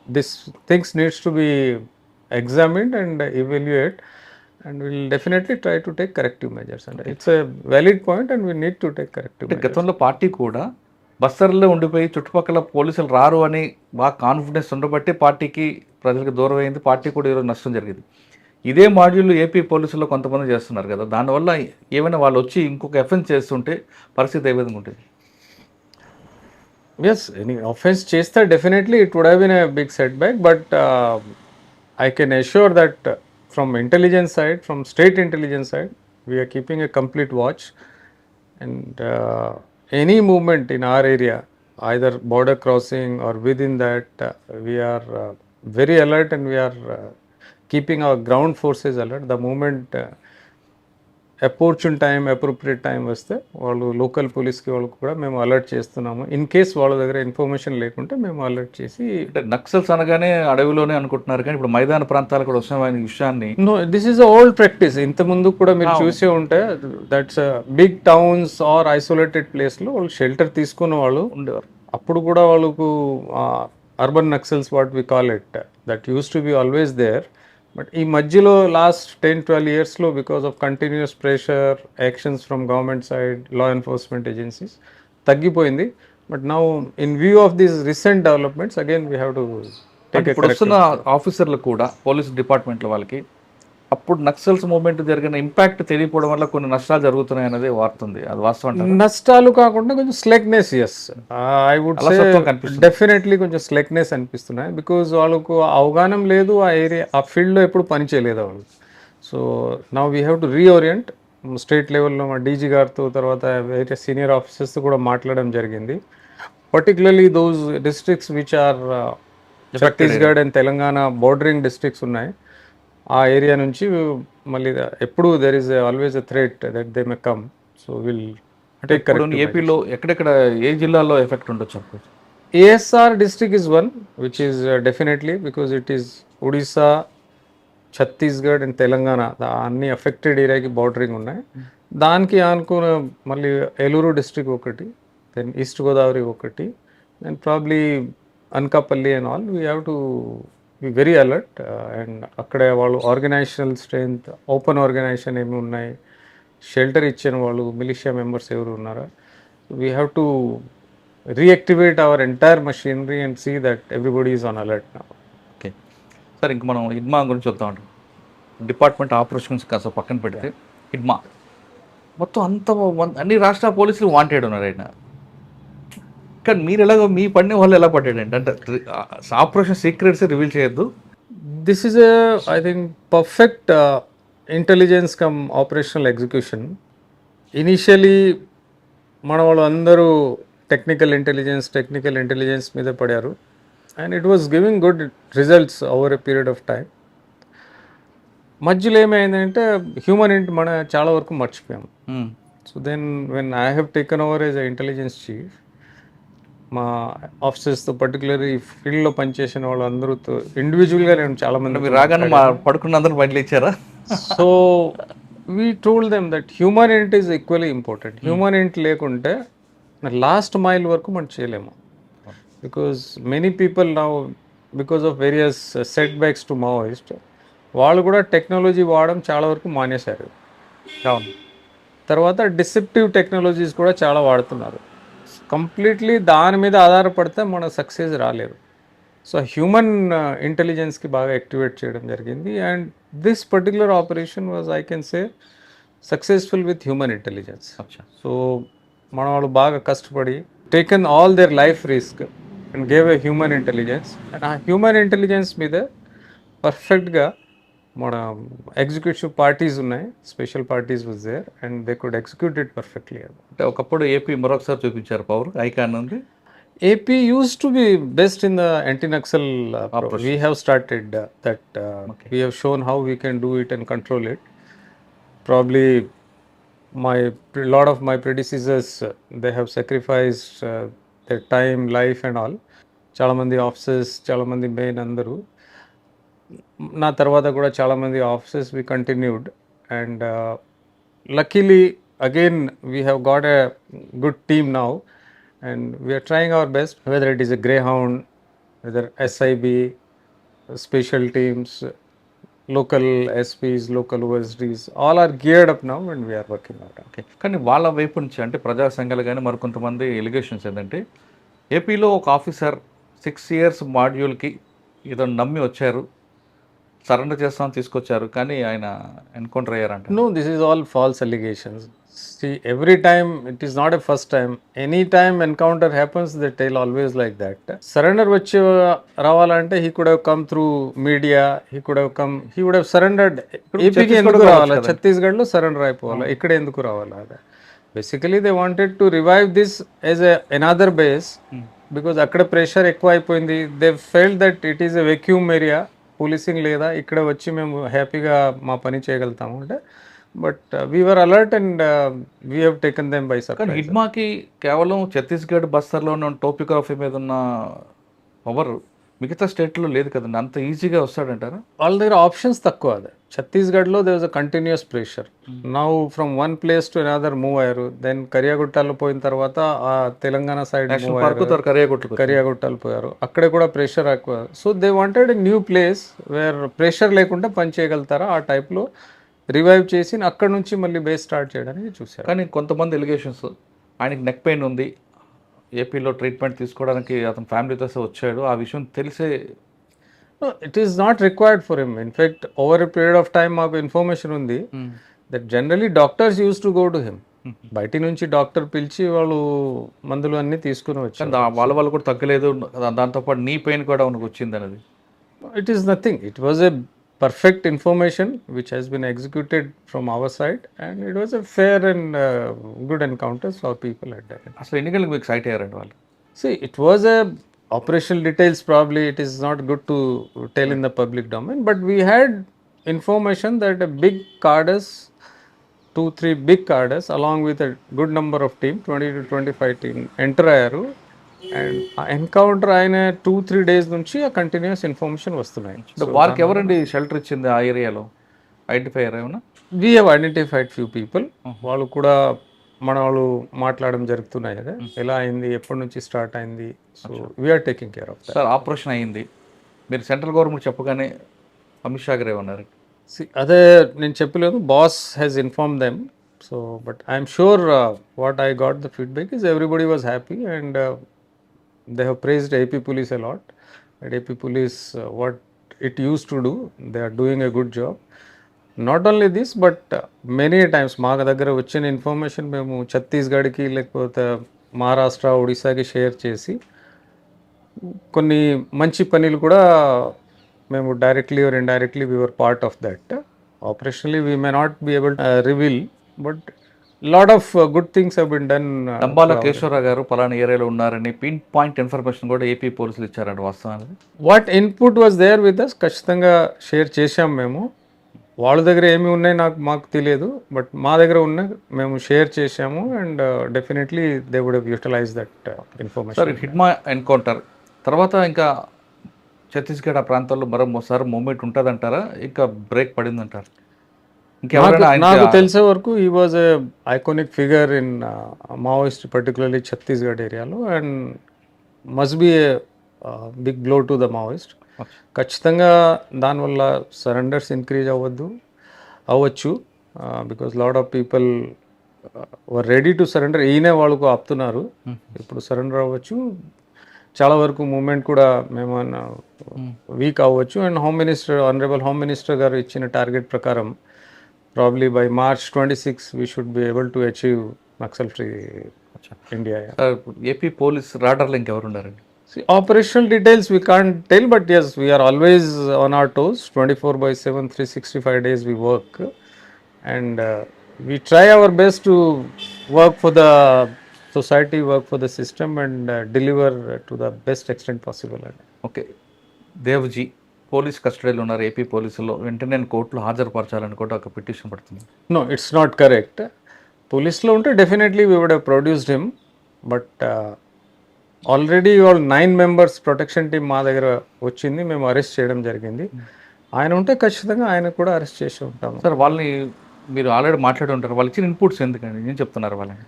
this things needs to be examined and evaluate and we'll definitely try to take corrective measures, and it's a valid point and we need to take corrective అంటే measures. గతంలో party కూడా బస్తర్లో ఉండిపోయి చుట్టుపక్కల పోలీసులు రారు అని బాగా confidence ఉండబట్టి పార్టీకి ప్రజలకు దూరం అయింది, పార్టీ కూడా ఈరోజు నష్టం జరిగింది. ఇదే మాడ్యూల్ ఏపీ పోలీసుల్లో కొంతమంది చేస్తున్నారు కదా, దానివల్ల ఏమైనా వాళ్ళు వచ్చి ఇంకొక ఎఫెన్స్ చేస్తుంటే పరిస్థితి ఏ విధంగా ఉంటుంది? Yes, any offense chesta definitely it would have been a big setback, but I can assure that from intelligence side, from state intelligence side, we are keeping a complete watch, and any movement in our area, either border crossing or within that, we are very alert and we are keeping our ground forces alert. The moment opportune time appropriate time వస్తే వాళ్ళు local పోలీస్కి వాళ్ళకు కూడా మేము alert చేస్తున్నాము. In case వాళ్ళ దగ్గర information లేకుంటే మేము అలర్ట్ చేసి, అంటే నక్సల్స్ అనగానే అడవిలోనే అనుకుంటున్నారు కానీ ఇప్పుడు మైదాన ప్రాంతాలు కూడా వస్తున్న విషయాన్ని no, this is old practice. ఇంత ముందు కూడా మీరు చూసే ఉంటే that's big towns are isolated ప్లేస్లో వాళ్ళు షెల్టర్ తీసుకున్న వాళ్ళు ఉండేవారు. అప్పుడు కూడా వాళ్ళకు urban Naxals what we call it, that used to be always there. But ఈ మధ్యలో లాస్ట్ 10-12 ఇయర్స్లో because of continuous pressure actions from government side, law enforcement agencies తగ్గిపోయింది. But now in view of these recent developments again we have to take ఇప్పుడు వస్తున్న ఆఫీసర్లు కూడా police డిపార్ట్మెంట్ల వాళ్ళకి అప్పుడు నక్సల్స్ మూవ్మెంట్ జరిగిన ఇంపాక్ట్ తెలియకపోవడం వల్ల కొన్ని నష్టాలు జరుగుతున్నాయి అనేది వార్తుంది, అది వాస్తవం? నష్టాలు కాకుండా కొంచెం స్లెక్నెస్, ఎస్ ఐ వుడ్ సే అలసత్వం కనిపిస్తుంది. డెఫినెట్లీ కొంచెం స్లెక్నెస్ అనిపిస్తున్నాయి బికాజ్ వాళ్ళకు అవగాహన లేదు, ఆ ఏరియా ఆ ఫీల్డ్లో ఎప్పుడు పని చేయలేదు వాళ్ళు. So now we have to reorient. State లెవెల్లో మా డీజీ గారితో తర్వాత వేరే సీనియర్ ఆఫీసర్స్తో కూడా మాట్లాడడం జరిగింది. Particularly those districts which are Chhattisgarh and Telangana bordering districts ఉన్నాయి, ఆ ఏరియా నుంచి మళ్ళీ ఎప్పుడు there is always a threat that they may come. So will take correct. ఏపీలో ఎక్కడెక్కడ ఏ జిల్లాలో ఎఫెక్ట్ ఉండొచ్చు అనుకోవచ్చు? ASR district is one which is definitely because it is Odisha, Chhattisgarh and Telangana అన్ని అఫెక్టెడ్ ఏరియాకి బార్డరింగ్ ఉన్నాయి. దానికి అనుకున్న మళ్ళీ ఏలూరు డిస్ట్రిక్ట్ ఒకటి, దెన్ ఈస్ట్ గోదావరి ఒకటి, then probably Anakapalli and all. We have to be very alert and అక్కడ వాళ్ళు ఆర్గనైజేషనల్ స్ట్రెంగ్త్, ఓపెన్ ఆర్గనైజేషన్ ఏమి ఉన్నాయి, షెల్టర్ ఇచ్చిన వాళ్ళు మిలిషియా మెంబర్స్ ఎవరు ఉన్నారా, we have to reactivate our entire machinery and see that everybody is on alert now. Okay sir, ఇంక మనం ఇడ్మా గురించి వద్దాం. డిపార్ట్మెంట్ ఆపరేషన్స్ కాస్త పక్కన పెడితే ఇడ్మా మొత్తం అన్ని రాష్ట్ర పోలీసులు వాంటెడ్ ఉన్నారు ఆయన, కానీ మీరు ఎలాగో మీ పడిన వాళ్ళు ఎలా పడ్డాడండి? అంటే ఆపరేషన్ సీక్రెట్స్ రివీల్ చేయొద్దు. This is I think perfect intelligence cum operational execution. Initially మన వాళ్ళు అందరూ టెక్నికల్ ఇంటెలిజెన్స్ మీద పడారు and it was giving good results over a period of time. మధ్యలో ఏమైందంటే హ్యూమన్ మన చాలా వరకు మర్చిపోయాం. So then when I have taken over as a intelligence chief, మా ఆఫీసర్స్తో పర్టికులర్ ఈ ఫీల్డ్లో పనిచేసిన వాళ్ళు అందరూతో ఇండివిజువల్గా నేను చాలామంది మీరు రాగానే మా పడుకున్న అందరూ బయటలు ఇచ్చారా? So we told them that human ఇంట్ ఈజ్ ఈక్వల్లీ ఇంపార్టెంట్. హ్యూమన్ ఇంట్ లేకుంటే లాస్ట్ మైల్ వరకు మనం చేయలేము. Because many people now because of various set backs to Maoist వాళ్ళు కూడా టెక్నాలజీ వాడడం చాలా వరకు మానేశారు. అవును. తర్వాత డిసెప్టివ్ టెక్నాలజీస్ కూడా చాలా వాడుతున్నారు. కంప్లీట్లీ దాని మీద ఆధారపడితే మన సక్సెస్ రాలేరు. సో హ్యూమన్ ఇంటెలిజెన్స్కి బాగా యాక్టివేట్ చేయడం జరిగింది and this particular operation was I can say successful with human intelligence. So మన వాళ్ళు బాగా కష్టపడి taken all their life risk and gave a human intelligence and ఆ హ్యూమన్ ఇంటెలిజెన్స్ మీద పర్ఫెక్ట్గా మన ఎగ్జిక్యూటివ్ పార్టీస్ ఉన్నాయి, special parties was there and they could execute it perfectly. అంటే ఒకప్పుడు ఏపీ మరొకసారి చూపించారు పవర్ ఐకాన్ ఉంది. AP used to be best in the anti-Naxal we have started that we have shown how we can do it and control it. Probably lot of my predecessors they have sacrificed their time, life and all. చాలా మంది officers, చాలా మంది main అందరూ, నా తర్వాత కూడా చాలా మంది officers we continued and luckily again we have got a good team now and we are trying our best, whether it is a Greyhound, whether SIB, special teams, local SPs, local OSDs, all are geared up now and we are working on it. Okay, కానీ వాళ్ళ వైపు నుంచి అంటే ప్రజా సంఘాలు కానీ మరికొంతమంది allegations ఏంటంటే ఏపీలో ఒక ఆఫీసర్ 6 years మాడ్యూల్కి ఏదో నమ్మి వచ్చారు, సరెండర్ చేస్తామని తీసుకొచ్చారు, కానీ ఆయన encounter అయ్యారంట. No, this is all false allegations. See, every time, it is not a first time. Any time encounter happens, they tell always like that. Surrender వచ్చి రావాలంటే he could have come through media, he could have come, he would have surrendered. ఏపీకి ఎందుకు రావాలి? ఛత్తీస్గఢ్లో surrender అయిపోవాలి, ఇక్కడ ఎందుకు రావాలి? అదే basically they wanted to revive this as another base because అక్కడ ప్రెషర్ ఎక్కువ అయిపోయింది. They felt that it is a vacuum area, policing లేదా, ఇక్కడ వచ్చి మేము హ్యాపీగా మా పని చేయగలుగుతాము అంటే. But we are alert and we have taken them by surprise. కానీ హిడ్మాకి కేవలం ఛత్తీస్గఢ్ బస్తర్లో ఉన్న టోపోగ్రఫీ మీద ఉన్న పవర్ మిగతా స్టేట్లో లేదు కదండి, అంత ఈజీగా వస్తాడంటారా? వాళ్ళ దగ్గర ఆప్షన్స్ తక్కువ. అదే ఛత్తీస్గఢ్లో they was a continuous pressure. Now from one place to another move అయ్యారు. దెన్ కరియాగుట్టాలో పోయిన తర్వాత ఆ తెలంగాణ సైడ్ కరియాగుట్టాలు పోయారు, అక్కడే కూడా ప్రెషర్ ఎక్కువ. So they wanted a new place where pressure లేకుండా పని చేయగలుగుతారా, ఆ టైప్లో రివైవ్ చేసి అక్కడ నుంచి మళ్ళీ బేస్ స్టార్ట్ చేయడానికి చూశారు. కానీ కొంతమంది ఎలిగేషన్స్, ఆయనకి నెక్ పెయిన్ ఉంది, ఏపీలో ట్రీట్మెంట్ తీసుకోవడానికి అతను ఫ్యామిలీతో వచ్చాడు, ఆ విషయం తెలిసే. It is not required for him. In fact over a period of time మాకు ఇన్ఫర్మేషన్ ఉంది that generally doctors use to go to him. బయట నుంచి డాక్టర్ పిలిచి వాళ్ళు మందులు అన్నీ తీసుకుని వచ్చారు. వాళ్ళ కూడా తగ్గలేదు, దాంతోపాటు నీ పెయిన్ కూడా మనకు వచ్చింది అనేది. It is nothing. It was a perfect information which has been executed from our side and it was a fair and good encounters for people at that. అసలు ఎన్ని గంటలకు మీకు సైట్ అయ్యారండి వాళ్ళు? See, it was a operational details, probably it is not good to tell in the public domain, but we had information that a big cadres, 2-3 big cadres along with a good number of team, 20 to 25 team enter అయ్యారు. And ఆ encounter అయిన 2-3 days నుంచి ఆ continuous information వస్తున్నాయి. వారికి ఎవరండి shelter ఇచ్చింది ఆ ఏరియాలో? ఐడెంటిఫై అయ్యారు ఏమన్నా? We have identified few people. వాళ్ళు కూడా మన వాళ్ళు మాట్లాడడం జరుగుతున్నాయి కదా, ఎలా అయింది, ఎప్పటి నుంచి స్టార్ట్ అయింది. So we are taking care of that. Sir operation అయింది, మీరు సెంట్రల్ గవర్నమెంట్ చెప్పగానే అమిత్ షా గారు ఏమన్నారు? అదే నేను చెప్పలేదు, boss has inform them. So but I'm sure what I got the feedback is everybody was happy and they have praised AP police a lot. At AP police, what it used to do, they are doing a good job. Not only this, but many times మా దగ్గర వచ్చిన information మేము ఛత్తీస్గఢ్కి లేకపోతే Maharashtra, ఒడిశాకి share చేసి కొన్ని మంచి పనులు కూడా మేము directly or indirectly we were part of that. Operationally we may not be able to reveal, but lot of good things have been done. Dambala Keshavarao garu పలానా ఏరియాలో ఉన్నారని పిన్ పాయింట్ ఇన్ఫర్మేషన్ కూడా ఏపీ పోలీసులు ఇచ్చారండి, వాస్తవానికి? What input was there with us, ఖచ్చితంగా share చేశాం మేము. వాళ్ళ దగ్గర ఏమి ఉన్నాయి మాకు తెలియదు, బట్ మా దగ్గర ఉన్న మేము షేర్ చేశాము and definitely they would have utilize that information. Sir Hidma encounter తర్వాత ఇంకా ఛత్తీస్గఢ్ ఆ ప్రాంతాల్లో మరోసారి మూవ్మెంట్ ఉంటుందంటారా, ఇంకా బ్రేక్ పడిందంటారా? నాకు తెలిసే వరకు ఈ was a iconic figure in Maoist particularly Chhattisgarh ఏరియాలో and must be a big blow to the Maoist. ఖచ్చితంగా దానివల్ల సరెండర్స్ ఇంక్రీజ్ అవ్వచ్చు because lot of people were ready to surrender. ఈయనే వాళ్ళకు ఆపుతున్నారు, ఇప్పుడు సరెండర్ అవ్వచ్చు. చాలా వరకు మూమెంట్ కూడా మేము వీక్ అవ్వచ్చు and home minister, honourable home minister గారు ఇచ్చిన టార్గెట్ ప్రకారం probably by March 26 we should be able to achieve Naxal free India. Sir ఇప్పుడు ఏపీ పోలీస్ రాడర్లో ఇంకెవరు ఉన్నారండి? See, operational details we can't tell, but yes, we are always on our toes, 24/7, 365 days we work, and we try our best to work for the society, work for the system, and deliver to the best extent possible. Okay, Devji police కస్టడీలో ఉన్నారు AP పోలీసులో, వెంటనే నేను కోర్టులో హాజరుపరచాలని కూడా ఒక petition పడుతుంది. No, it's not correct. పోలీస్లో ఉంటే definitely we would have produced him, but already వాళ్ళు 9 మెంబర్స్ ప్రొటెక్షన్ టీం మా దగ్గర వచ్చింది, మేము అరెస్ట్ చేయడం జరిగింది. ఆయన ఉంటే ఖచ్చితంగా ఆయన కూడా అరెస్ట్ చేసి ఉంటాము. సార్ వాళ్ళని మీరు ఆల్రెడీ మాట్లాడి ఉంటారు, వాళ్ళు ఇచ్చిన ఇన్పుట్స్ ఎందుకండి ఏం చెప్తున్నారు వాళ్ళని?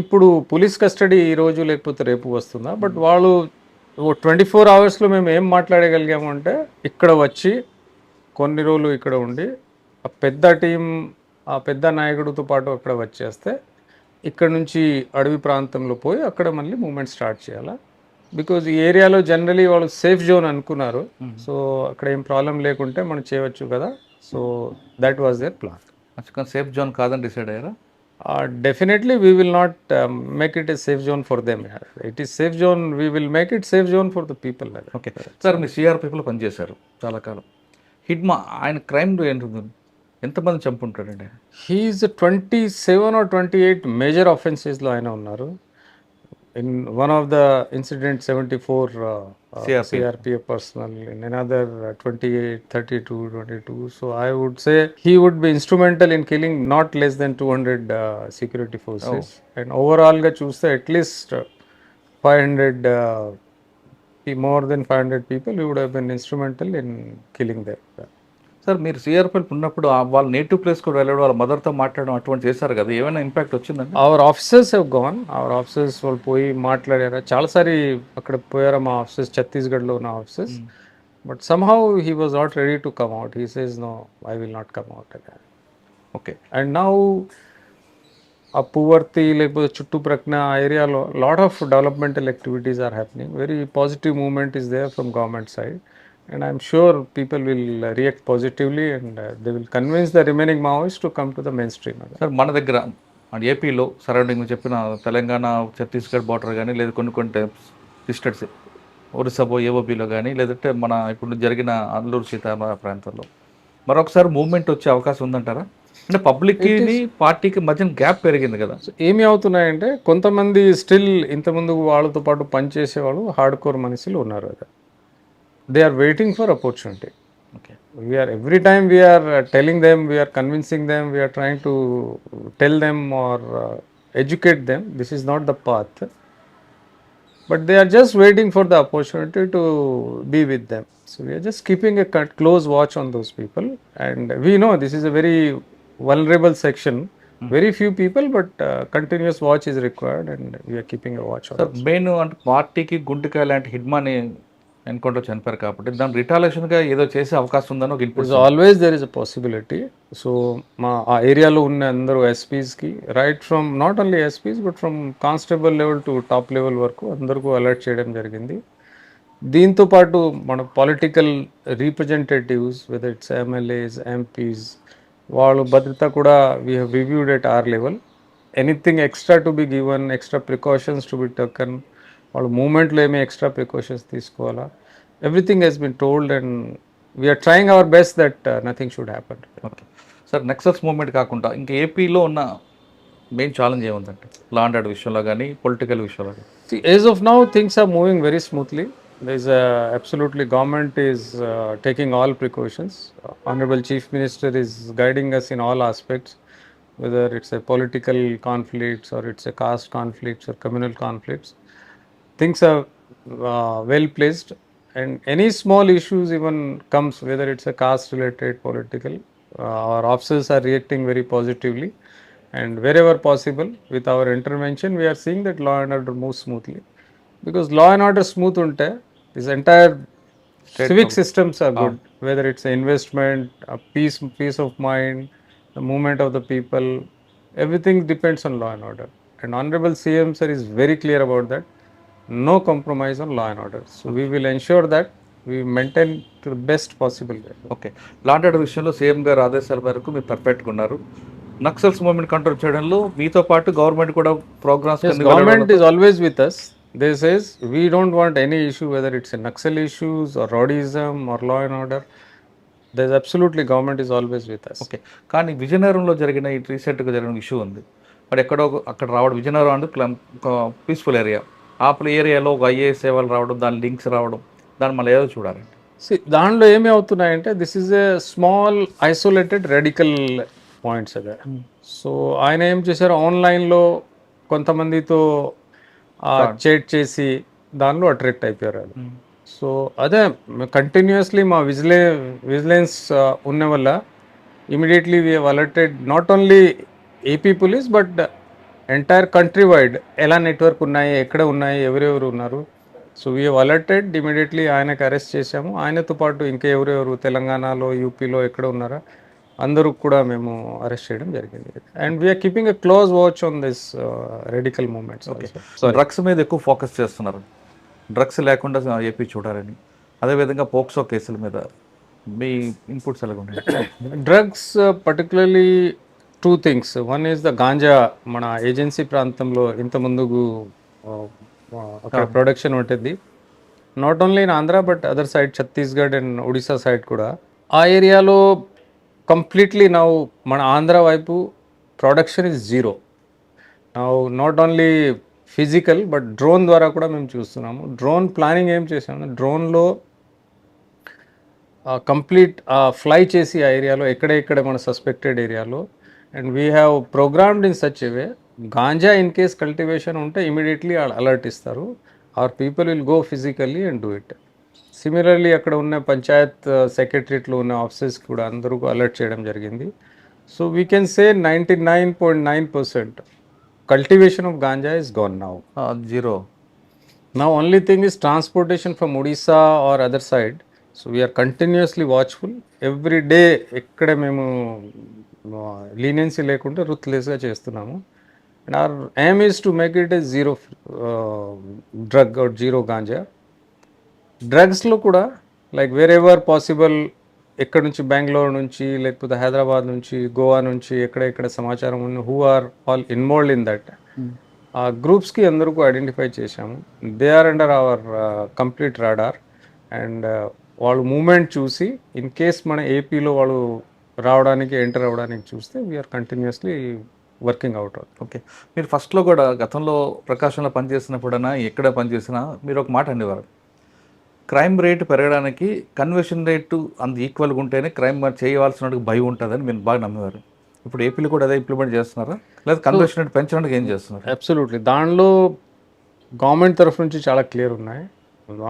ఇప్పుడు పోలీస్ కస్టడీ ఈ రోజు లేకపోతే రేపు వస్తుందా, బట్ వాళ్ళు 24 అవర్స్లో మేము ఏం మాట్లాడగలిగాము అంటే ఇక్కడ వచ్చి కొన్ని రోజులు ఇక్కడ ఉండి ఆ పెద్ద టీం, ఆ పెద్ద నాయకుడితో పాటు అక్కడ వచ్చేస్తే ఇక్కడ నుంచి అడవి ప్రాంతంలో పోయి అక్కడ మళ్ళీ మూమెంట్ స్టార్ట్ చేయాలా, బికాజ్ ఈ ఏరియాలో జనరలీ వాళ్ళు సేఫ్ జోన్ అనుకున్నారు. సో అక్కడ ఏం ప్రాబ్లం లేకుంటే మనం చేయవచ్చు కదా, so that was their plan. అసలు సేఫ్ జోన్ కాదని డిసైడ్ అయ్యారా? Definitely we will not make it a safe zone for them. It is safe zone, we will make it safe zone for the people. Okay sir, మీరు సిఆర్పిఎఫ్లో పనిచేశారు చాలా కాలం. హిడ్మా ఆయన క్రైమ్లో ఏంటి, ఎంతమంది చంపుంటాడండి? He is 27 or 28 major offenses లో ఆయన ఉన్నారు. In one of the incidents 74 CRPF personnel, in another 28, 32, 22. So I would say he would be instrumental in killing not less than 200 security forces. And overall ga chuste at least 500 more than 500 people he would have been instrumental in killing them. Sir మీరు CRPF ఉన్నప్పుడు వాళ్ళ native place కూడా వెళ్ళడం, వాళ్ళ మదర్తో మాట్లాడడం అటువంటి చేశారు కదా, ఏమైనా ఇంపాక్ట్ వచ్చిందండి? Our officers have gone, our officers వాళ్ళు పోయి మాట్లాడారా, చాలాసారి అక్కడ పోయారా మా ఆఫీసర్స్, ఛత్తీస్గఢ్లో ఉన్న officers. But somehow he was not ready to come out. He says no, I will not come out. Okay, and now ఆ పువర్తి లేకపోతే చుట్టుప్రక్కన ఏరియాలో lot of developmental activities are happening. Very positive moment is there from government side. And I'm sure people will react positively and they will convince the remaining Maoists to come to the mainstream. Sir మన దగ్గర ఏపీలో surrounding చెప్పిన Telangana Chhattisgarh border కానీ, లేదా కొన్ని districts ఒరిస్సాబో ఏఓబీలో కానీ, లేదంటే మన ఇప్పుడు జరిగిన అల్లూరు సీతారామ ప్రాంతంలో మరొకసారి మూవ్మెంట్ వచ్చే అవకాశం ఉందంటారా? అంటే పబ్లిక్కి పార్టీకి మధ్యన గ్యాప్ పెరిగింది కదా. ఏమి అవుతున్నాయంటే కొంతమంది స్టిల్ ఇంతకుముందు వాళ్ళతో పాటు పనిచేసేవాళ్ళు హార్డ్ కోర్ మనుషులు ఉన్నారు కదా, they are waiting for opportunity. Okay, We are every time we are telling them, we are convincing them, we are trying to tell them or educate them this is not the path, but they are just waiting for the opportunity to be with them. So we are just keeping a close watch on those people, and we know this is a very vulnerable section. Very few people, but continuous watch is required, and we are keeping a watch on sir main అంటే పార్టీకి గుండెకాయ లాంటి హిడ్మాని encounter చనిపోయారు కాబట్టి దాని రిటాలియేషన్గా ఏదో చేసే అవకాశం ఉందని ఒక input. Always there is a possibility. So మా ఆ ఏరియాలో ఉన్న అందరూ ఎస్పీస్కి, right from not only SPs but from constable level to top level వరకు అందరికీ అలర్ట్ చేయడం జరిగింది. దీంతో పాటు మన political representatives whether it's MLAs, MPs, వాళ్ళు భద్రత కూడా we have reviewed at our level. Anything extra to be given, extra precautions to be taken, వాళ్ళు మూమెంట్లో ఏమి ఎక్స్ట్రా ప్రికాషన్స్ తీసుకోవాలా, everything Hess bin told and we are trying our best that nothing should happen. Okay sir, nexus movement కాకుండా ఇంకా ఏపీలో ఉన్న main challenge ఏముందంటే law and order విషయంలో కానీ, పొలిటికల్ విషయంలో కానీ? As of now things are moving very smoothly. There is absolutely government is taking all precautions. Honorable Chief Minister is guiding us in all aspects, whether it's a political conflicts or it's a caste conflicts or communal conflicts. Things are well placed, and any small issues even comes, whether it's a caste related political, our officers are reacting very positively, and wherever possible with our intervention we are seeing that law and order moves smoothly, because law and order smooth unte this entire civic systems are good, whether it's a investment, a peace of mind, the movement of the people, everything depends on law and order, and honorable CM sir is very clear about that. No compromise on law and order. So we will ensure that we maintain to the best possible way. Okay, law and order విషయంలో CM గారు ఆదేశాల మేరకు మీరు పర్ఫెక్ట్గా ఉన్నారు. Naxals movement control చేయడంలో మీతో పాటు గవర్నమెంట్ కూడా programmes Yes, government is always with us. They says we don't want any issue, whether it's a Naxal issues or rowdyism or law and order. There's absolutely government is always with us. Okay. కానీ విజయనగరంలో జరిగిన ఈ రీసెంట్గా జరిగిన issue ఉంది. మరి ఎక్కడో అక్కడ రావడం విజయనగరం అంటే పీస్ఫుల్ ఏరియా. ఆ ఏరియాలో ఒక ఐఏఎస్ సేవలు రావడం, దాని లింక్స్ రావడం, దాన్ని మళ్ళీ ఏదో చూడాలండి. See, దాంట్లో ఏమి అవుతున్నాయంటే this is a small isolated radical points అదే. సో ఆయన ఏం చేశారు, ఆన్లైన్లో కొంతమందితో చేట్ చేసి దానిలో అట్రాక్ట్ అయిపోయారు అది. సో అదే కంటిన్యూస్లీ మా విజిలెన్స్ ఉన్న వల్ల immediately we alerted not only AP police but entire country wide ఎలా నెట్వర్క్ ఉన్నాయి, ఎక్కడ ఉన్నాయి, ఎవరెవరు ఉన్నారు. సో వీ అలర్టెడ్ ఇమీడియట్లీ ఆయనకు అరెస్ట్ చేశాము. ఆయనతో పాటు ఇంకా ఎవరెవరు తెలంగాణలో, యూపీలో ఎక్కడ ఉన్నారా అందరూ కూడా మేము అరెస్ట్ చేయడం జరిగింది. And we are keeping a close watch on this radical movements. Drugs మీద ఎక్కువ ఫోకస్ చేస్తున్నారు. డ్రగ్స్ లేకుండా ఏపీ చూడాలని, అదేవిధంగా పోక్సో కేసుల మీద మీ ఇన్పుట్స్ ఎలా ఉన్నాయి? Drugs particularly two things. One is the ganja. మన ఏజెన్సీ ప్రాంతంలో ఇంత ముందుకు అక్కడ ప్రొడక్షన్ ఉంటుంది. Not only in Andhra but other side Chhattisgarh and Odisha side కూడా. ఆ ఏరియాలో కంప్లీట్లీ నౌ మన ఆంధ్ర వైపు production is zero. Now not only physical but drone ద్వారా కూడా మేము చూస్తున్నాము. డ్రోన్ ప్లానింగ్ ఏం చేసాము, డ్రోన్లో కంప్లీట్ ఫ్లై చేసి ఆ ఏరియాలో ఎక్కడెక్కడ మన సస్పెక్టెడ్ ఏరియాలో. And we have programmed in such a way, ganja in case cultivation ఉంటే ఇమీడియట్లీ అలర్ట్ ఇస్తారు. Our people will go physically and do it. Similarly అక్కడ ఉన్న పంచాయత్ సెక్రటరీలో ఉన్న ఆఫీసర్స్ కూడా అందరూ అలర్ట్ చేయడం జరిగింది. So we can say 99.9% cultivation of ganja is gone now. Zero. Now only thing is transportation from Odisha or other side. So we are continuously watchful. Every day ekkada memu leniency lekunda ruthless ga chestunamu. And our aim is to make it a zero drug or zero ganja. Drugs lo kuda like wherever possible, ఎక్కడి నుంచి బెంగళూరు నుంచి లేకపోతే హైదరాబాద్ నుంచి గోవా నుంచి ఎక్కడ సమాచారం ఉన్న who are all involved in that ఆ గ్రూప్స్కి అందరికీ ఐడెంటిఫై చేశాము. They are under our complete radar. And వాళ్ళు మూమెంట్ చూసి ఇన్ కేస్ మన ఏపీలో వాళ్ళు రావడానికి ఎంటర్ అవ్వడానికి చూస్తే we are continuously working out. Okay. మీరు ఫస్ట్లో కూడా గతంలో ప్రకాశంలో పనిచేసినప్పుడైనా ఎక్కడ పనిచేసినా మీరు ఒక మాట అనేవారు, క్రైమ్ రేటు పెరగడానికి కన్వర్షన్ రేటు అంత ఈక్వల్గా ఉంటేనే క్రైమ్ చేయవలసిన భయం ఉంటుందని మీరు బాగా నమ్మేవారు. ఇప్పుడు ఏపీలో కూడా అదే ఇంప్లిమెంట్ చేస్తున్నారా, లేదా కన్వర్షన్ రేట్ పెంచడానికి ఏం చేస్తున్నారు? అబ్సల్యూట్లీ. దానిలో గవర్నమెంట్ తరఫు నుంచి చాలా క్లియర్ ఉన్నాయి.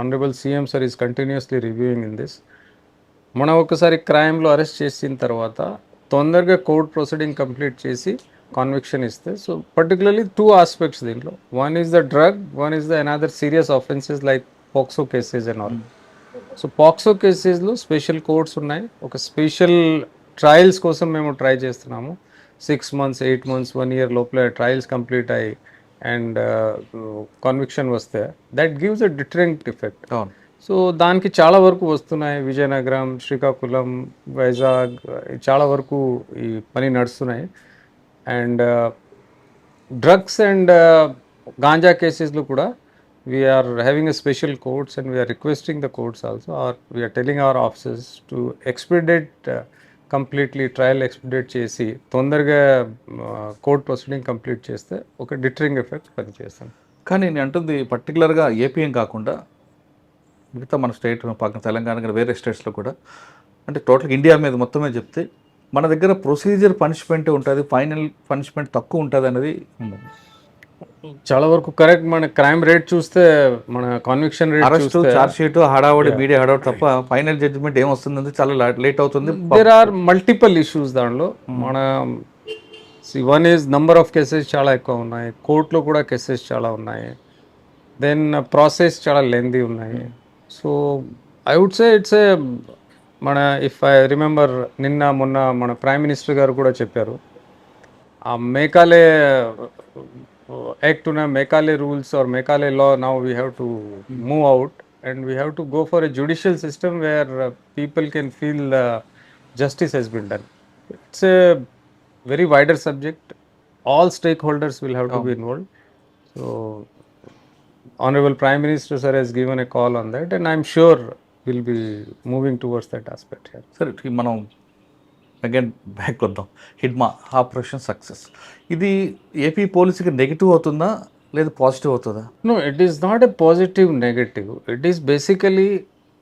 Honourable CM sir is continuously reviewing in this. మనం ఒకసారి క్రైమ్లో అరెస్ట్ చేసిన తర్వాత తొందరగా కోర్ట్ ప్రొసీడింగ్ కంప్లీట్ చేసి కాన్విక్షన్ ఇస్తే. సో పర్టికులర్లీ టూ ఆస్పెక్ట్స్ దీంట్లో. One is the drug, one is the another serious offences like POCSO cases and all. So POCSO కేసెస్లో special courts ఉన్నాయి. ఒక స్పెషల్ ట్రయల్స్ కోసం మేము ట్రై చేస్తున్నాము. 6 months, 8 months, 1 year లోపల ట్రయల్స్ కంప్లీట్ అయ్యి and కాన్విక్షన్ వస్తే that gives a deterrent effect. So దానికి చాలా వరకు వస్తున్నాయి. విజయనగరం, శ్రీకాకుళం, వైజాగ్ చాలా వరకు ఈ పని నడుస్తున్నాయి. అండ్ డ్రగ్స్ అండ్ గాంజా కేసెస్లో కూడా we are having a special courts and we are requesting the courts also, or we are telling our officers to expedite completely trial expedite చేసి తొందరగా కోర్ట్ ప్రొసీడింగ్ కంప్లీట్ చేస్తే ఒక డిటరింగ్ ఎఫెక్ట్ పనిచేస్తాం. కానీ నేను అంటుంది పర్టికులర్గా ఏపీ ఏం కాకుండా మిగతా మన స్టేట్ పక్కన తెలంగాణ కానీ వేరే స్టేట్స్లో కూడా, అంటే టోటల్ ఇండియా మీద మొత్తమే చెప్తే మన దగ్గర ప్రొసీజర్ పనిష్మెంటే ఉంటుంది, ఫైనల్ పనిష్మెంట్ తక్కువ ఉంటుంది అనేది ఉంది. చాలా వరకు కరెక్ట్. మన క్రైమ్ రేట్ చూస్తే, మన conviction rate arrest, charge sheet, హడావడి, మీడియా హడావడి తప్ప ఫైనల్ జడ్జిమెంట్ ఏం వస్తుంది చాలా లేట్ అవుతుంది. దేర్ ఆర్ మల్టిపుల్ ఇష్యూస్ దానిలో. మన one is number of cases చాలా ఎక్కువ ఉన్నాయి, కోర్టులో కూడా కేసెస్ చాలా ఉన్నాయి, దెన్ ప్రాసెస్ చాలా లెందీ ఉన్నాయి. So I would say it's a మన ఇఫ్ ఐ రిమెంబర్ మొన్న మన ప్రైమ్ మినిస్టర్ గారు కూడా చెప్పారు, ఆ మేకాలే act on a Mekale rules or Mekale law, now we have to move out and we have to go for a judicial system where people can feel justice has been done. It's a very wider subject. All stakeholders will have to be involved. So, Honorable Prime Minister sir has given a call on that, and I'm sure we'll be moving towards that aspect here. సరే మనం again back వద్దాం. Hidma operation success, ఇది AP పోలీసుకి negative అవుతుందా లేదా positive అవుతుందా? No, it is not a positive negative. It is basically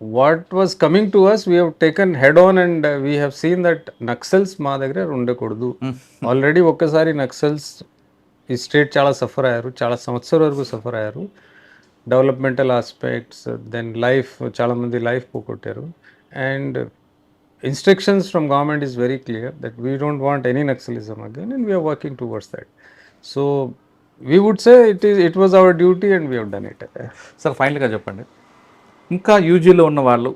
what was coming to us. We have taken head on, and we have seen that Naxals మా దగ్గర ఉండకూడదు. Already ఒక్కసారి నక్సల్స్ ఈ state చాలా suffer అయ్యారు, చాలా సంవత్సరాల వరకు సఫర్ అయ్యారు. డెవలప్మెంటల్ ఆస్పెక్ట్స్, దెన్ లైఫ్, చాలామంది లైఫ్ పోగొట్టారు. And instructions from government is very clear that we don't want any Naxalism again, and we are working towards that. So we would say it was our duty and we have done it. Sir ఫైనల్గా చెప్పండి, ఇంకా యూజీలో ఉన్న వాళ్ళు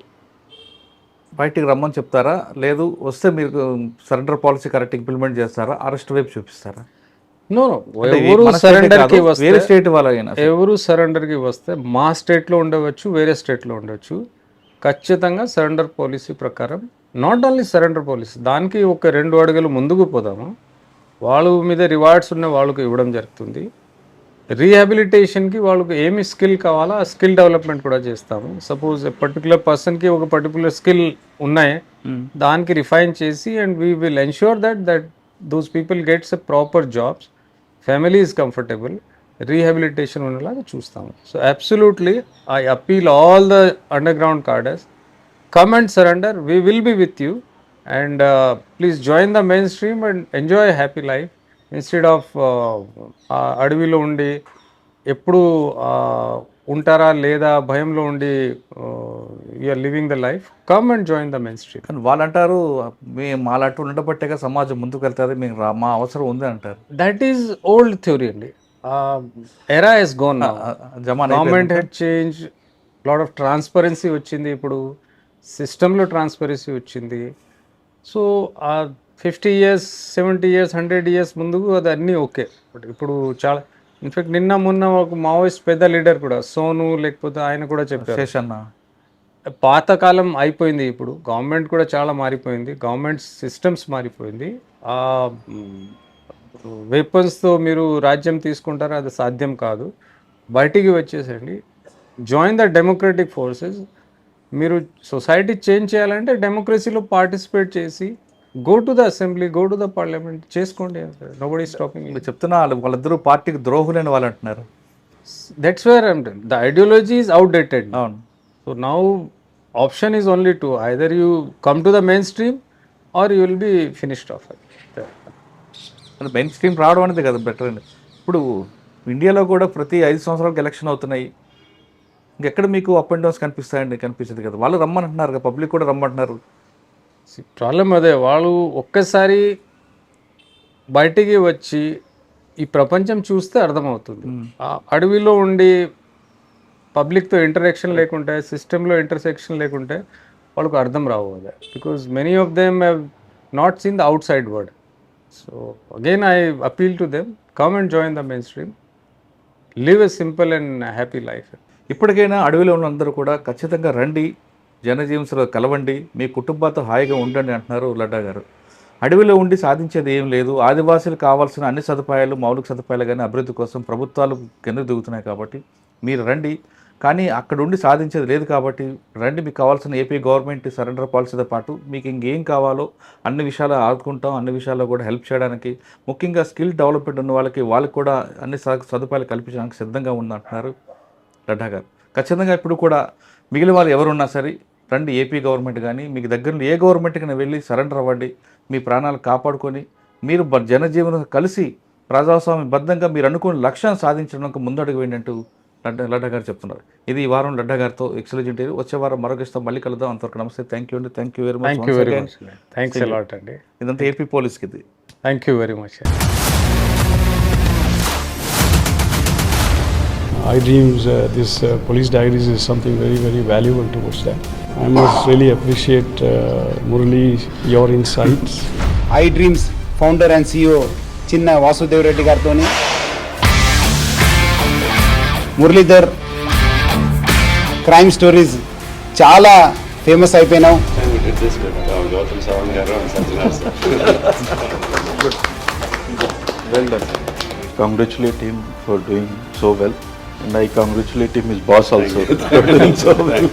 బయటికి రమ్మని చెప్తారా, లేదు వస్తే మీరు సరెండర్ పాలసీ కరెక్ట్ ఇంప్లిమెంట్ చేస్తారా, అరెస్ట్ వైపు చూపిస్తారా? No, ఎవరు సరెండర్కి వస్తే, వేరే స్టేట్ వాళ్ళైనా ఎవరు సరెండర్కి వస్తే మా స్టేట్లో ఉండవచ్చు, వేరే స్టేట్లో ఉండవచ్చు, ఖచ్చితంగా సరెండర్ పాలసీ ప్రకారం, నాట్ ఓన్లీ సరెండర్ పాలసీ, దానికి ఒక 2 అడుగులు ముందుకు పోదాము. వాళ్ళ మీద రివార్డ్స్ ఉన్న వాళ్ళకు ఇవ్వడం జరుగుతుంది. రీహాబిలిటేషన్కి వాళ్ళకి ఏమి స్కిల్ కావాలో ఆ స్కిల్ డెవలప్మెంట్ కూడా చేస్తాము. సపోజ్ పర్టికులర్ పర్సన్కి ఒక పర్టికులర్ స్కిల్ ఉన్నాయి, దానికి రిఫైన్ చేసి, and we will ensure that those people gets a proper jobs, family is comfortable, rehabilitation ఉండేలాగా చూస్తాము. So absolutely I appeal all the underground కార్డర్స్, come and surrender, we will be with you, and please join the mainstream and enjoy a happy life instead of అడవిలో ఉండి ఎప్పుడు ఉంటారా లేదా భయంలో ఉండి you are living the life. Come and join the mainstream. కానీ వాళ్ళు అంటారు మేము మాలాంటి ఉండబట్టేగా సమాజం ముందుకు వెళ్తుంది, మేము మా అవసరం ఉంది అంటారు. దట్ ఈస్ ఓల్డ్ థియరీ అండి. Era has gone. Government had change, lot of transparency వచ్చింది, ఇప్పుడు సిస్టంలో ట్రాన్స్పరెన్సీ వచ్చింది. సో 50 years, 70 years, 100 years ముందుకు అది అన్నీ ఓకే. బట్ ఇప్పుడు చాలా, ఇన్ఫాక్ట్ మొన్న ఒక మావోయిస్ట్ పెద్ద లీడర్ కూడా, సోను లేకపోతే ఆయన కూడా చెప్పారు, శేషన్న, పాతకాలం అయిపోయింది, ఇప్పుడు గవర్నమెంట్ కూడా చాలా మారిపోయింది, గవర్నమెంట్ సిస్టమ్స్ మారిపోయింది. వెపన్స్తో మీరు రాజ్యం తీసుకుంటారా, అది సాధ్యం కాదు. బయటికి వచ్చేసండి, జాయిన్ ద డెమోక్రటిక్ ఫోర్సెస్. మీరు సొసైటీ చేంజ్ చేయాలంటే డెమోక్రసీలో పార్టిసిపేట్ చేసి, go to the assembly, go to the parliament చేసుకోండి. Nobody stopping. మీరు చెప్తున్నా వాళ్ళిద్దరూ పార్టీకి ద్రోహులని వాళ్ళు అంటున్నారు. That's where I'm telling, the ideology is outdated. అవును. So now option is only to either you come to the mainstream or you will be finished off. Mainstream రావడం అనేది కదా బెటర్ అండి. ఇప్పుడు ఇండియాలో కూడా ప్రతి 5 సంవత్సరాలకు ఎలక్షన్ అవుతున్నాయి, ఇంకెక్కడ మీకు అప్ అండ్ డౌన్స్ కనిపిస్తాయండి? కనిపించదు కదా. వాళ్ళు రమ్మంటున్నారు కదా, పబ్లిక్ కూడా రమ్మంటున్నారు. ప్రాబ్లం అదే, వాళ్ళు ఒక్కసారి బయటికి వచ్చి ఈ ప్రపంచం చూస్తే అర్థమవుతుంది. అడవిలో ఉండి పబ్లిక్తో ఇంటరాక్షన్ లేకుంటే, సిస్టంలో ఇంటర్సెక్షన్ లేకుంటే వాళ్ళకు అర్థం రావు కదా. Because many of them have not seen the out side world. So again I appeal to them, come and join the main stream, live a simple and happy life. ఇప్పటికైనా అడవిలో ఉన్నందరూ కూడా ఖచ్చితంగా రండి, జనజీవనంలో కలవండి, మీ కుటుంబాలతో హాయిగా ఉండండి అంటున్నారు లడ్డా గారు. అడవిలో ఉండి సాధించేది ఏం లేదు. ఆదివాసీలకు కావాల్సిన అన్ని సదుపాయాలు, మౌలిక సదుపాయాలు కానీ అభివృద్ధి కోసం ప్రభుత్వాలు కింద దిగుతున్నాయి కాబట్టి మీరు రండి. కానీ అక్కడ ఉండి సాధించేది లేదు కాబట్టి రండి, మీకు కావాల్సిన ఏపీ గవర్నమెంట్ సరెండర్ పాలసీతో పాటు మీకు ఇంకేం కావాలో అన్ని విషయాలు ఆదుకుంటాం, అన్ని విషయాల్లో కూడా హెల్ప్ చేయడానికి, ముఖ్యంగా స్కిల్ డెవలప్మెంట్ ఉన్న వాళ్ళకి కూడా అన్ని సదుపాయాలు కల్పించడానికి సిద్ధంగా ఉందంటున్నారు లడ్డా గారు. ఖచ్చితంగా ఇప్పుడు కూడా మిగిలిన వాళ్ళు ఎవరున్నా సరే రండి, ఏపీ గవర్నమెంట్ కానీ మీకు దగ్గరలో ఏ గవర్నమెంట్కి వెళ్ళి సరెండర్ అవ్వండి, మీ ప్రాణాలు కాపాడుకొని మీరు జనజీవనం కలిసి ప్రజాస్వామ్యబద్ధంగా మీరు అనుకున్న లక్ష్యాన్ని సాధించడానికి ముందడుగు వేయండి లడ్డా గారు చెప్తున్నారు. ఇది ఈ వారం లడ్డా గారితో ఎక్సలెంట్. వచ్చే వారం మరొక మళ్ళీ కలుద్దాం. అంతవరకు నమస్తే. థ్యాంక్ యూ అండి. Thank you very much. Thanks a lot అండి. ఇదంతా ఏపీ పోలీస్కి ఇది. Thank you very much. iDreams, this police diaries is something very, very valuable towards that. I must really appreciate Murali, your insights. iDreams founder and CEO Chinna Vasudev Reddy gartoni Muralidhar crime stories చాలా famous అయిపోయినావు. Gautam Savan garu and Sanjana sir. Good. Well done. Congratulate him for doing so well. And I congratulate him, his boss also, for doing so well.